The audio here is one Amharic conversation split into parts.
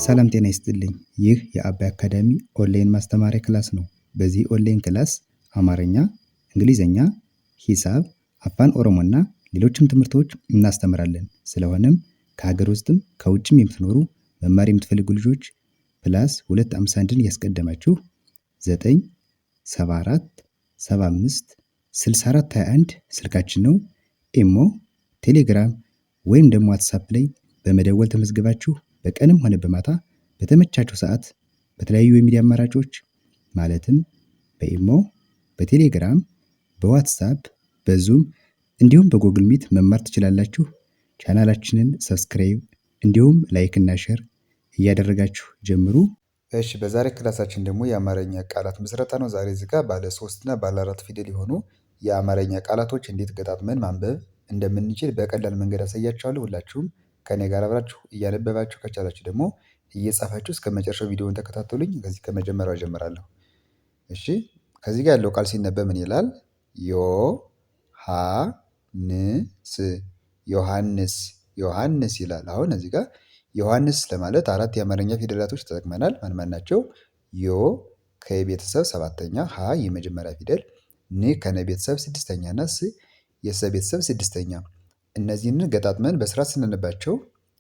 ሰላም ጤና ይስጥልኝ። ይህ የአባይ አካዳሚ ኦንላይን ማስተማሪያ ክላስ ነው። በዚህ ኦንላይን ክላስ አማርኛ፣ እንግሊዝኛ፣ ሂሳብ፣ አፋን ኦሮሞና ሌሎችም ትምህርቶች እናስተምራለን። ስለሆነም ከሀገር ውስጥም ከውጭም የምትኖሩ መማር የምትፈልጉ ልጆች ፕላስ 251ን ያስቀደማችሁ 974 75 64 21 ስልካችን ነው። ኢሞ፣ ቴሌግራም ወይም ደግሞ ዋትሳፕ ላይ በመደወል ተመዝግባችሁ በቀንም ሆነ በማታ በተመቻችሁ ሰዓት በተለያዩ የሚዲያ አማራጮች ማለትም በኢሞ፣ በቴሌግራም፣ በዋትሳፕ፣ በዙም እንዲሁም በጎግል ሚት መማር ትችላላችሁ። ቻናላችንን ሰብስክራይብ እንዲሁም ላይክ እና ሼር እያደረጋችሁ ጀምሩ። እሺ፣ በዛሬ ክላሳችን ደግሞ የአማርኛ ቃላት ምስረታ ነው። ዛሬ እዚህ ጋር ባለ 3 እና ባለ 4 ፊደል የሆኑ የአማርኛ ቃላቶች እንዴት ገጣጥመን ማንበብ እንደምንችል በቀላል መንገድ አሳያችኋለሁ። ሁላችሁም ከኔ ጋር አብራችሁ እያነበባችሁ ከቻላችሁ ደግሞ እየጻፋችሁ እስከ መጨረሻው ቪዲዮውን ተከታተሉኝ። ከዚህ ከመጀመሪያው እጀምራለሁ። እሺ፣ ከዚህ ጋር ያለው ቃል ሲነበብ ምን ይላል? ዮሐንስ ዮሐንስ ዮሐንስ ይላል። አሁን እዚህ ጋር ዮሐንስ ለማለት 4 የአማርኛ ፊደላቶች ተጠቅመናል። ማን ማን ናቸው? ዮ ከቤተሰብ 7ኛ፣ ሀ የመጀመሪያ ፊደል፣ ን ከነ ቤተሰብ 6ኛ እና ስ የሰ ቤተሰብ 6ኛ። እነዚህን ገጣጥመን በስርዓት ስናነባቸው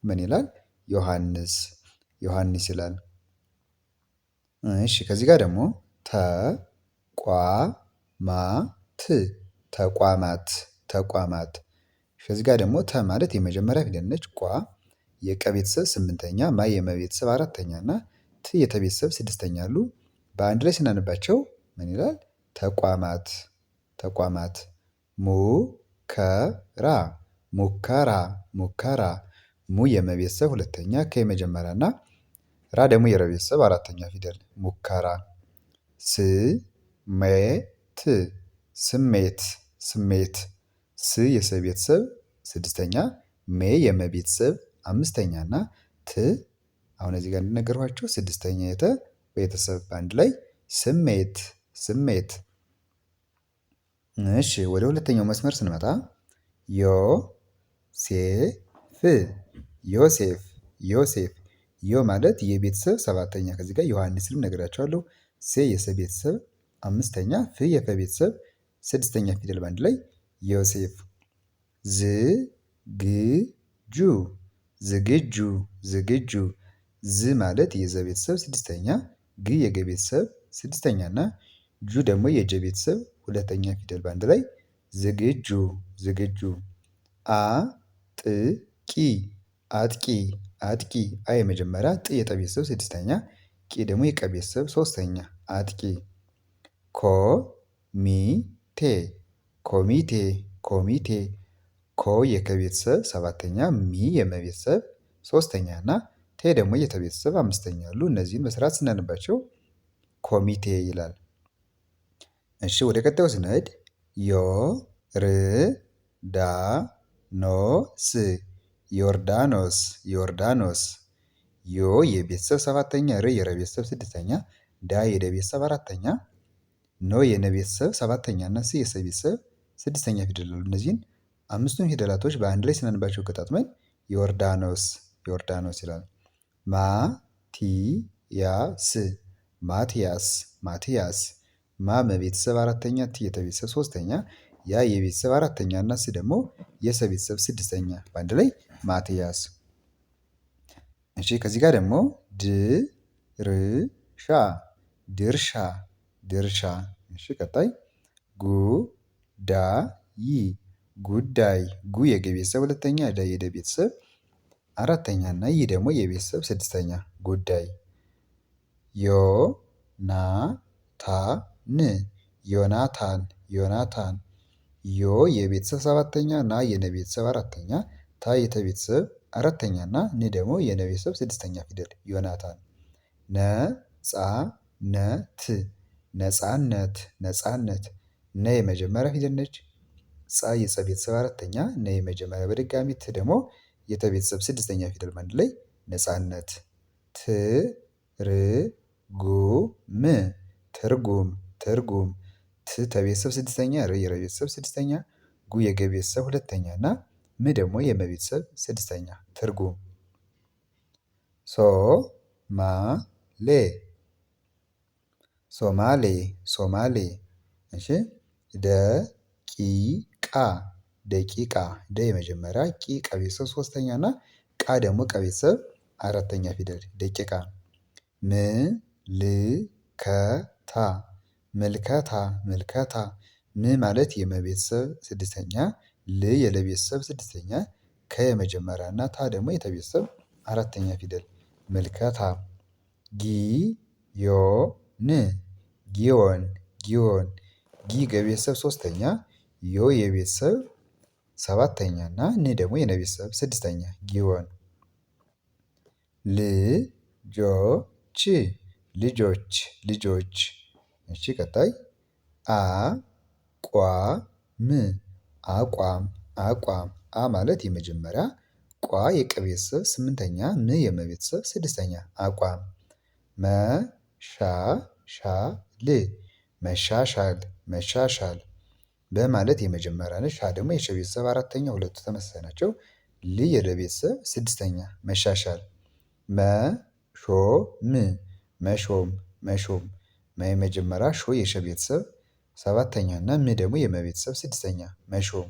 ምን ይላል? ዮሐንስ ዮሐንስ ይላል። እሺ፣ ከዚህ ጋር ደግሞ ተቋማት ተቋማት ተቋማት። ከዚህ ጋር ደግሞ ተ ማለት የመጀመሪያ ፊደል ነች። ቋ የቀ ቤተሰብ 8ኛ፣ ማ የመ ቤተሰብ 4ኛ እና ት የተ ቤተሰብ 6ኛ አሉ። በአንድ ላይ ስናነባቸው ምን ይላል? ተቋማት ተቋማት። ሙከራ ሙከራ ሙከራ። ሙ የመቤተሰብ 2ኛ፣ ከ የመጀመሪያ እና ራ ደግሞ የረ ቤተሰብ 4ኛ ፊደል ሙከራ። ስሜት ስሜት ስሜት። ስ የሰ ቤተሰብ 6ኛ፣ ሜ የመ ቤተሰብ 5ኛ እና ት አሁን እዚህ ጋር እንደነገርኳችሁ 6ኛ የተ ቤተሰብ በአንድ ላይ ስሜት ስሜት። እሺ፣ ወደ ሁለተኛው መስመር ስንመጣ ዮሴፍ ዮሴፍ ዮሴፍ። ዮ ማለት የቤተሰብ 7ኛ፣ ከዚህ ጋር ዮሐንስንም ነግራቸዋለሁ። ሴ የሰ ቤተሰብ 5ኛ፣ ፍ የፈ ቤተሰብ 6ኛ ፊደል በአንድ ላይ ዮሴፍ። ዝግጁ ዝግጁ ዝግጁ። ዝ ማለት የዘ ቤተሰብ 6ኛ፣ ግ የገ ቤተሰብ 6ኛ እና ጁ ደግሞ የጀ ቤተሰብ 2ኛ ፊደል በአንድ ላይ ዝግጁ ዝግጁ። አጥቂ አጥቂ አጥቂ። አ የመጀመሪያ፣ ጥ የጠ ቤተሰብ 6ኛ፣ ቂ ደግሞ የቀ ቤተሰብ 3ኛ አጥቂ። ኮሚቴ ኮሚቴ ኮሚቴ። ኮ የከ ቤተሰብ 7ኛ፣ ሚ የመ ቤተሰብ 3ኛ እና ቴ ደግሞ የተ ቤተሰብ 5ኛ አሉ። እነዚህን በስርዓት ስናነባቸው ኮሚቴ ይላል። እሺ፣ ወደ ቀጣዩ ስንሄድ ዮርዳኖስ ዮርዳኖስ ዮርዳኖስ። ዮ የቤተሰብ 7ኛ፣ ር የረ ቤተሰብ 6ኛ፣ ዳ የደ ቤተሰብ 4ኛ፣ ኖ የነ ቤተሰብ 7ኛ እና ስ የሰ ቤተሰብ 6ኛ ፊደል አሉ። እነዚህን አምስቱን ፊደላቶች በአንድ ላይ ስናነባቸው ገጣጥመን ዮርዳኖስ ዮርዳኖስ ይላል። ማቲያስ ማቲያስ ማቲያስ። ማ መቤተሰብ 4ኛ፣ ት የተ ቤተሰብ 3ኛ፣ ያ የቤተሰብ 4ኛ እና ስ ደግሞ የሰ ቤተሰብ 6ኛ በአንድ ላይ ማቲያስ። እሺ፣ ከዚህ ጋር ደግሞ ድርሻ ድርሻ ድርሻ። እሺ፣ ቀጣይ ጉዳይ ጉዳይ። ጉ የገ ቤተሰብ 2ኛ፣ ዳ የደ ቤተሰብ 4ኛ እና ይህ ደግሞ የቤተሰብ 6ኛ ጉዳይ። ዮናታን ዮናታን ዮናታን። ዮ የቤተሰብ 7ኛ፣ ና የነ ቤተሰብ 4ኛ፣ ታ የተ ቤተሰብ 4ኛ እና ን ደግሞ የነ ቤተሰብ 6ኛ ፊደል ዮናታን። ነጻነት ነጻነት ነጻነት። ነ የመጀመሪያ ፊደል ነች። ጻ የጸ ቤተሰብ 4ኛ፣ ነ የመጀመሪያ በድጋሚ፣ ት ደግሞ የተ ቤተሰብ 6ኛ ፊደል በአንድ ላይ ነጻነት። ትርጉም ትርጉም ትርጉም። ት ተቤተሰብ 6ኛ፣ ር የረ ቤተሰብ 6ኛ፣ ጉ የገ ቤተሰብ 2ኛ እና ም ደግሞ የመ ቤተሰብ 6ኛ ትርጉም። ሶማሌ ሶማሌ ሶማሌ። እሺ ደቂቃ ደቂቃ ደ የመጀመሪያ ቂ ቀቤተሰብ ሶስተኛ እና ቃ ደግሞ ቀቤተሰብ አራተኛ ፊደል ደቂቃ። ምልከታ ምልከታ ምልከታ ም ማለት የመቤተሰብ ስድስተኛ ል የለቤተሰብ ስድስተኛ ከ የመጀመሪያ እና ታ ደግሞ የተቤተሰብ አራተኛ ፊደል ምልከታ። ጊዮን ጊዮን ጊዮን ጊ ገቤተሰብ ሶስተኛ ዮ የቤተሰብ ሰባተኛ እና ን ደግሞ የነቤተሰብ ስድስተኛ ጊዮን። ልጆች ልጆች ልጆች። እሺ ቀጣይ አቋም አቋም አቋም አ ማለት የመጀመሪያ ቋ የቀ ቤተሰብ ስምንተኛ ም የመቤተሰብ ስድስተኛ አቋም። መሻሻል መሻሻል መሻሻል በማለት የመጀመሪያ ነች ሻ ደግሞ የሸ ቤተሰብ አራተኛ ሁለቱ ተመሳሳይ ናቸው። ል የለ ቤተሰብ ስድስተኛ መሻሻል። መሾም መሾም መሾም መ የመጀመሪያ ሾ የሸ ቤተሰብ ሰባተኛ እና ም ደግሞ የመቤተሰብ ስድስተኛ መሾም።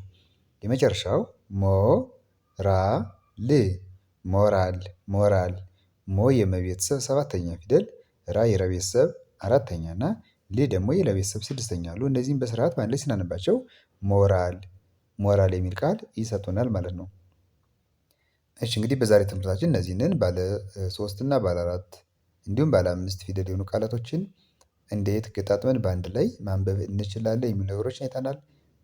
የመጨረሻው ሞራል ሞራል ሞራል ሞ የመቤተሰብ ሰባተኛ ፊደል ራ የረቤተሰብ አራተኛ እና ል ደግሞ የለቤተሰብ ስድስተኛ አሉ። እነዚህን በስርዓት በአንድ ላይ ስናነባቸው ሞራል ሞራል የሚል ቃል ይሰጡናል ማለት ነው። እሺ እንግዲህ በዛሬ ትምህርታችን እነዚህንን ባለ ሶስት እና ባለ አራት እንዲሁም ባለ አምስት ፊደል የሆኑ ቃላቶችን እንዴት ገጣጥመን በአንድ ላይ ማንበብ እንችላለን የሚሉ ነገሮችን አይተናል።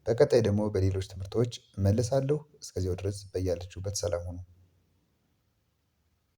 በቀጣይ ደግሞ በሌሎች ትምህርቶች እመለሳለሁ። እስከዚያው ድረስ በያላችሁበት ሰላም ሁኑ።